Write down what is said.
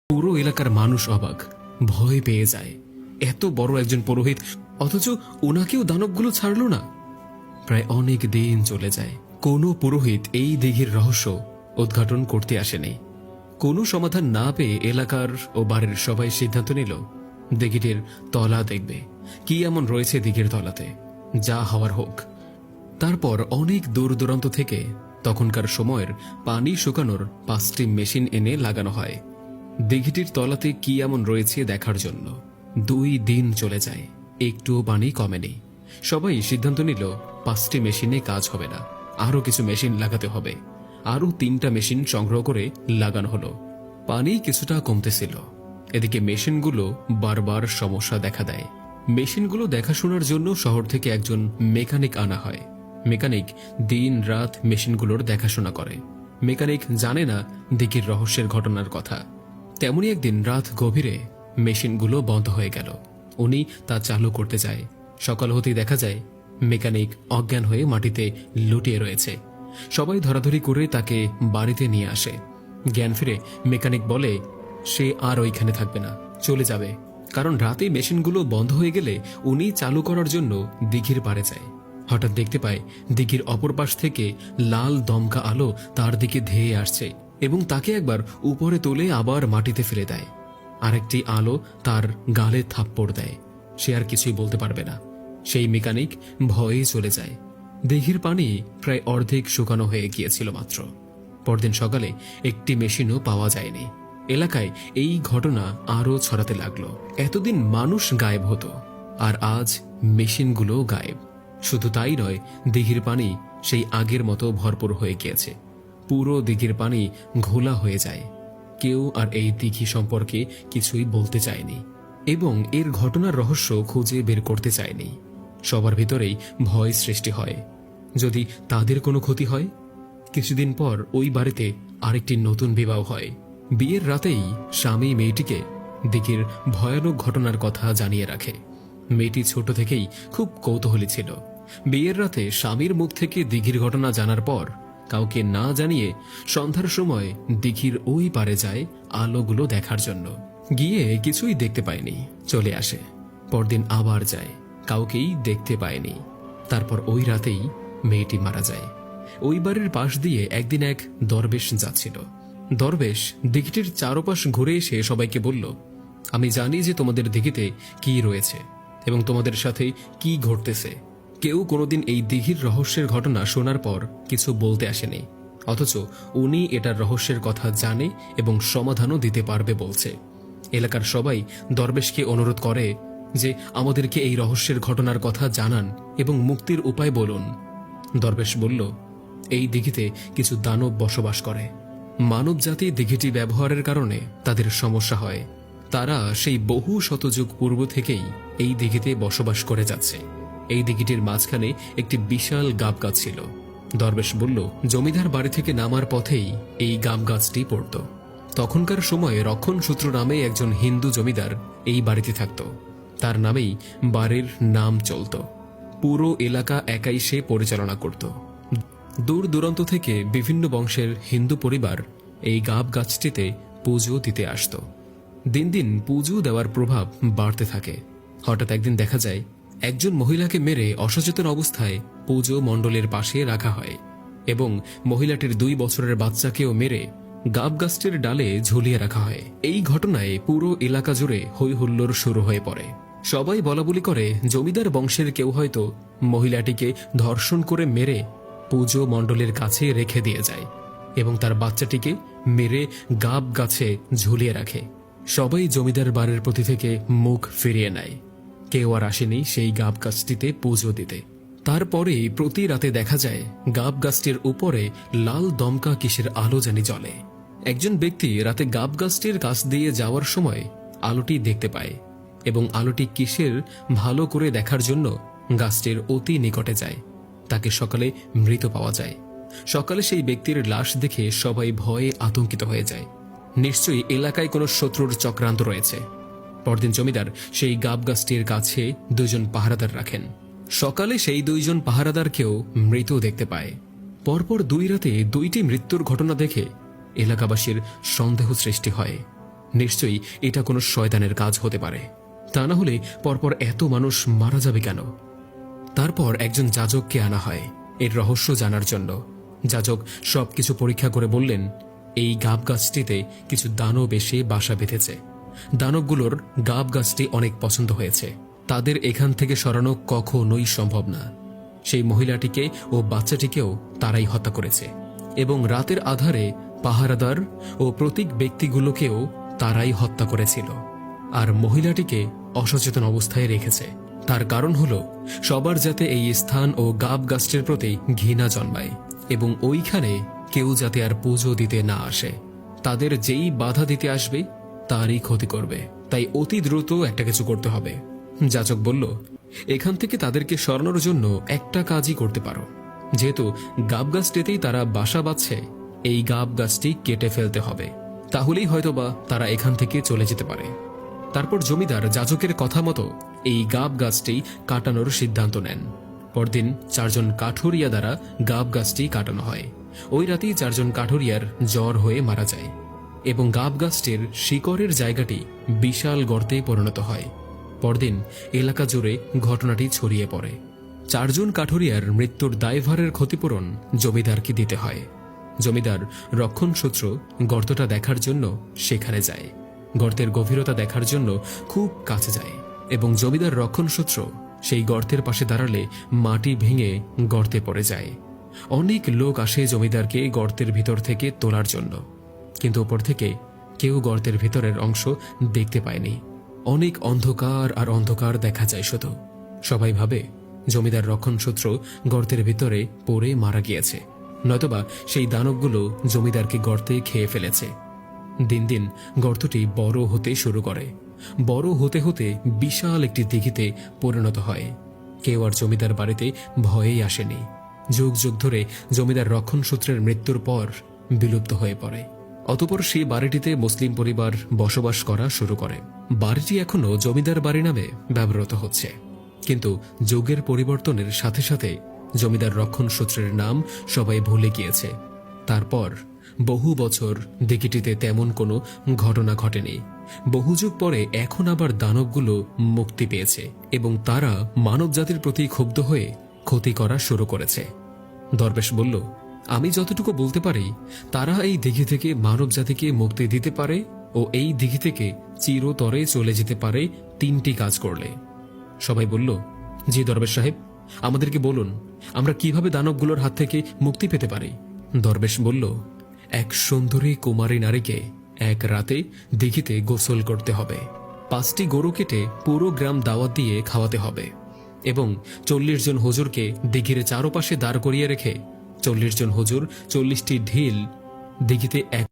পুরো এলাকার মানুষ অবাক, ভয় পেয়ে যায়। এত বড় একজন পুরোহিত, অথচ ওনাকেও দানবগুলো ছাড়ল না। প্রায় অনেক দিন চলে যায়, কোনো পুরোহিত এই দিঘির রহস্য উদ্ঘাটন করতে আসেনি। কোনো সমাধান না পেয়ে এলাকার ও বাড়ির সবাই সিদ্ধান্ত নিল দিঘিটির তলা দেখবে, কি এমন রয়েছে দিঘির তলাতে, যা হওয়ার হোক। তারপর অনেক দূর দূরান্ত থেকে তখনকার সময়ের পানি শুকানোর 5টি মেশিন এনে লাগানো হয় দিঘিটির তলাতে কি এমন রয়েছে দেখার জন্য। 2 দিন চলে যায়, একটুও পানি কমেনি। সবাই সিদ্ধান্ত নিল 5টি মেশিনে কাজ হবে না, আরো কিছু মেশিন লাগাতে হবে। আরো 3টা মেশিন সংগ্রহ করে লাগানো হলো। পানি কিছুটা কমতেছিল, এদিকে মেশিনগুলো বারবার সমস্যা দেখা দেয়। মেশিনগুলো দেখাশোনার জন্য শহর থেকে একজন মেকানিক আনা হয়। মেকানিক দিন রাত মেশিনগুলোর দেখাশোনা করে। মেকানিক জানে না দিঘির রহস্যের ঘটনার কথা। তেমনি একদিন রাত গভীরে মেশিনগুলো বন্ধ হয়ে গেল। উনি তা চালু করতে যায়। সকাল হতেই দেখা যায় মেকানিক অজ্ঞান হয়ে মাটিতে লুটিয়ে রয়েছে। সবাই ধরাধরি করে তাকে বাড়িতে নিয়ে আসে। জ্ঞান ফিরে মেকানিক বলে সে আর ওইখানে থাকবে না, চলে যাবে। কারণ রাতে মেশিনগুলো বন্ধ হয়ে গেলে উনি চালু করার জন্য দিঘির পাড়ে যায়। হঠাৎ দেখতে পায় দিঘির অপর পাশ থেকে লাল দমকা আলো তার দিকে ধেয়ে আসছে এবং তাকে একবার উপরে তুলে আবার মাটিতে ফেলে দেয়। আরেকটি আলো তার গালে থাপ্পড় দেয়। সে আর কিছুই বলতে পারবে না। সেই মেকানিক ভয়ে চলে যায়। দিঘির পানি প্রায় অর্ধেক শুকানো হয়ে গিয়েছিল মাত্র। পরদিন সকালে একটি মেশিনও পাওয়া যায়নি। এলাকায় এই ঘটনা আরও ছড়াতে লাগলো। এতদিন মানুষ গায়েব হতো, আর আজ মেশিনগুলো গায়েব। শুধু তাই নয়, দিঘির পানি সেই আগের মতো ভরপুর হয়ে গিয়েছে। পুরো দিঘির পানি ঘোলা হয়ে যায়। কেউ আর এই দিঘি সম্পর্কে কিছুই বলতে চায়নি এবং এর ঘটনার রহস্য খুঁজে বের করতে চায়নি। সবার ভিতরেই ভয় সৃষ্টি হয়, যদি তাদের কোনো ক্ষতি হয়। কিছুদিন পর ওই বাড়িতে আরেকটি নতুন বিবাহ হয়। বিয়ের রাতেই স্বামী মেয়েটিকে দিঘির ভয়ানক ঘটনার কথা জানিয়ে রাখে। মেয়েটি ছোট থেকেই খুব কৌতূহলী ছিল। বিয়ের রাতে স্বামীর মুখ থেকে দিঘির ঘটনা জানার পর কাউকে না জানিয়ে সন্ধ্যার সময় দিঘির ওই পারে যায় আলোগুলো দেখার জন্য। গিয়ে কিছুই দেখতে পায়নি, চলে আসে। পরদিন আবার যায়, কাউকেই দেখতে পায়নি। তারপর ওই রাতেই মেয়েটি মারা যায়। ওই বাড়ির পাশ দিয়ে একদিন এক দরবেশ যাচ্ছিল। দরবেশ দিঘিটির চারপাশ ঘুরে এসে সবাইকে বলল, আমি জানি যে তোমাদের দিঘিতে কি রয়েছে এবং তোমাদের সাথে কি ঘটতেছে। কেউ কোনোদিন এই দিঘির রহস্যের ঘটনা শোনার পর কিছু বলতে আসেনি, অথচ উনি এটার রহস্যের কথা জানে এবং সমাধানও দিতে পারবে বলছে। এলাকার সবাই দরবেশকে অনুরোধ করে যে আমাদেরকে এই রহস্যের ঘটনার কথা জানান এবং মুক্তির উপায় বলুন। দরবেশ বলল, এই দিঘিতে কিছু দানব বসবাস করে। মানব জাতি দিঘিটি ব্যবহারের কারণে তাদের সমস্যা হয়। তারা সেই বহু শতযুগ পূর্ব থেকেই এই দিঘিতে বসবাস করে যাচ্ছে। এই দিঘিটির মাঝখানে একটি বিশাল গাব গাছ ছিল। দরবেশ বলল, জমিদার বাড়ি থেকে নামার পথেই এই গাব গাছটি পড়ত। তখনকার সময়ে রক্ষণসূত্র নামে একজন হিন্দু জমিদার এই বাড়িতে থাকত। তার নামেই বাড়ির নাম চলত। পুরো এলাকা একাই সে পরিচালনা করত। দূর দূরান্ত থেকে বিভিন্ন বংশের হিন্দু পরিবার এই গাব গাছটিতে পুজো দিতে আসত। দিন দিন পুজো দেওয়ার প্রভাব বাড়তে থাকে। হঠাৎ একদিন দেখা যায় একজন মহিলাকে মেরে অসচেতন অবস্থায় পুজো মণ্ডলের পাশে রাখা হয় এবং মহিলাটির 2 বছরের বাচ্চাকেও মেরে গাব গাছটির ডালে ঝুলিয়ে রাখা হয়। এই ঘটনায় পুরো এলাকা জুড়ে হৈ হুল্লোড় শুরু হয়ে পড়ে। সবাই বলাবলি করে জমিদার বংশের কেউ হয়তো মহিলাটিকে ধর্ষণ করে মেরে পুজো মণ্ডলের কাছে রেখে দিয়ে যায় এবং তার বাচ্চাটিকে মেরে গাব গাছে ঝুলিয়ে রাখে। সবাই জমিদার বাড়ির প্রতি থেকে মুখ ফিরিয়ে নেয়। কেউ আর আসেনি সেই গাব গাছটিতে পুজো দিতে। তারপরে প্রতি রাতে দেখা যায় গাব গাছটির উপরে লাল দমকা কিসের আলো জানি জ্বলে। একজন ব্যক্তি রাতে গাব গাছটির কাছ দিয়ে যাওয়ার সময় আলোটি দেখতে পায় এবং আলোটি কিসের ভালো করে দেখার জন্য গাছটির অতি নিকটে যায়। তাকে সকালে মৃত পাওয়া যায়। সকালে সেই ব্যক্তির লাশ দেখে সবাই ভয়ে আতঙ্কিত হয়ে যায়। নিশ্চয়ই এলাকায় কোনো শত্রুর চক্রান্ত রয়েছে। পরদিন জমিদার সেই গাব গাছটির কাছে 2 জন পাহারাদার রাখেন। সকালে সেই 2 জন পাহারাদারকেও মৃত দেখতে পায়। পরপর 2 রাতে 2টি মৃত্যুর ঘটনা দেখে এলাকাবাসীর সন্দেহ সৃষ্টি হয়। নিশ্চয়ই এটা কোনো শয়তানের কাজ হতে পারে, তা না হলে পরপর এত মানুষ মারা যাবে কেন? তারপর একজন যাজককে আনা হয় এর রহস্য জানার জন্য। যাজক সবকিছু পরীক্ষা করে বললেন, এই গাব গাছটিতে কিছু দানব এসে বাসা বেঁধেছে। দানবগুলোর গাব গাছটি অনেক পছন্দ হয়েছে, তাদের এখান থেকে সরানো কখনোই সম্ভব না। সেই মহিলাটিকে ও বাচ্চাটিকেও তারাই হত্যা করেছে, এবং রাতের আধারে পাহারাদার ও প্রতীক ব্যক্তিগুলোকেও তারাই হত্যা করেছিল, আর মহিলাটিকে অসচেতন অবস্থায় রেখেছে। তার কারণ হল সবার যাতে এই স্থান ও গাব গাছটির প্রতি ঘৃণা জন্মায়, এবং ওইখানে কেউ যাতে আর পুজো দিতে না আসে। তাদের যেই বাধা দিতে আসবে তারই ক্ষতি করবে, তাই অতি দ্রুত একটা কিছু করতে হবে। যাজক বলল, এখান থেকে তাদেরকে সরানোর জন্য একটা কাজই করতে পারো। যেহেতু গাব গাছটিতেই তারা বাসা বাঁধছে, এই গাব গাছটি কেটে ফেলতে হবে, তাহলেই হয়তোবা তারা এখান থেকে চলে যেতে পারে। তারপর জমিদার যাজকের কথা মতো এই গাব গাছটি কাটানোর সিদ্ধান্ত নেন। পরদিন 4 জন কাঠুরিয়া দ্বারা গাব গাছটি কাটানো হয়। ওই রাতেই 4 জন কাঠুরিয়ার জ্বর হয়ে মারা যায়, এবং গাব গাছটির শিকড়ের জায়গাটি বিশাল গর্তে পরিণত হয়। পরদিন এলাকা জুড়ে ঘটনাটি ছড়িয়ে পড়ে। 4 জন কাঠুরিয়ার মৃত্যুর দায়ভারের ক্ষতিপূরণ জমিদারকে দিতে হয়। জমিদার রক্ষণসূত্র গর্তটা দেখার জন্য সেখানে যায়। গর্তের গভীরতা দেখার জন্য খুব কাছে যায়, এবং জমিদার রক্ষণসূত্র সেই গর্তের পাশে দাঁড়ালে মাটি ভেঙে গর্তে পড়ে যায়। অনেক লোক আসে জমিদারকে গর্তের ভিতর থেকে তোলার জন্য, কিন্তু ওপর থেকে কেউ গর্তের ভিতরের অংশ দেখতে পায়নি। অনেক অন্ধকার আর অন্ধকার দেখা যায় শুধু। সবাই ভাবে জমিদার রক্ষণসূত্র গর্তের ভিতরে পড়ে মারা গিয়েছে, নয়তোবা সেই দানবগুলো জমিদারকে গর্তে খেয়ে ফেলেছে। দিন দিন গর্তটি বড় হতে শুরু করে। বড় হতে হতে বিশাল একটি দিঘিতে পরিণত হয়। কেউ আর জমিদার বাড়িতে ভয়েই আসেনি। যুগ যুগ ধরে জমিদার রক্ষণসূত্রের মৃত্যুর পর বিলুপ্ত হয়ে পড়ে। অতঃপর সেই বাড়িটিতে মুসলিম পরিবার বসবাস করা শুরু করে। বাড়িটি এখনো জমিদার বাড়ি নামে ব্যবহৃত হচ্ছে, কিন্তু যুগের পরিবর্তনের সাথে সাথে জমিদার রক্ষণসূত্রের নাম সবাই ভুলে গিয়েছে। তারপর বহু বছর দিঘিটিতে তেমন কোনো ঘটনা ঘটেনি। বহু যুগ পরে এখন আবার দানবগুলো মুক্তি পেয়েছে, এবং তারা মানবজাতির প্রতি ক্ষুব্ধ হয়ে ক্ষতি করা শুরু করেছে। দরবেশ বলল, আমি যতটুকু বলতে পারি, তারা এই দিঘি থেকে মানবজাতিকে মুক্তি দিতে পারে ও এই দিঘি থেকে চিরতরে চলে যেতে পারে 3টি কাজ করলে। সবাই বলল, জি দরবেশ সাহেব, আমাদেরকে বলুন আমরা কিভাবে দানবগুলোর হাত থেকে মুক্তি পেতে পারি। দরবেশ বলল, এক সুন্দরী কুমারী নারীকে এক রাতে দিঘিতে গোসল করতে হবে, 5টি গরু কেটে পুরো গ্রাম দাওয়াত দিয়ে খাওয়াতে হবে, এবং 40 জন হুজুরকে দিঘির চারপাশে দাঁড় করিয়ে রেখে 40 জন হুজুর 40টি ঢিল দিঘিতে এক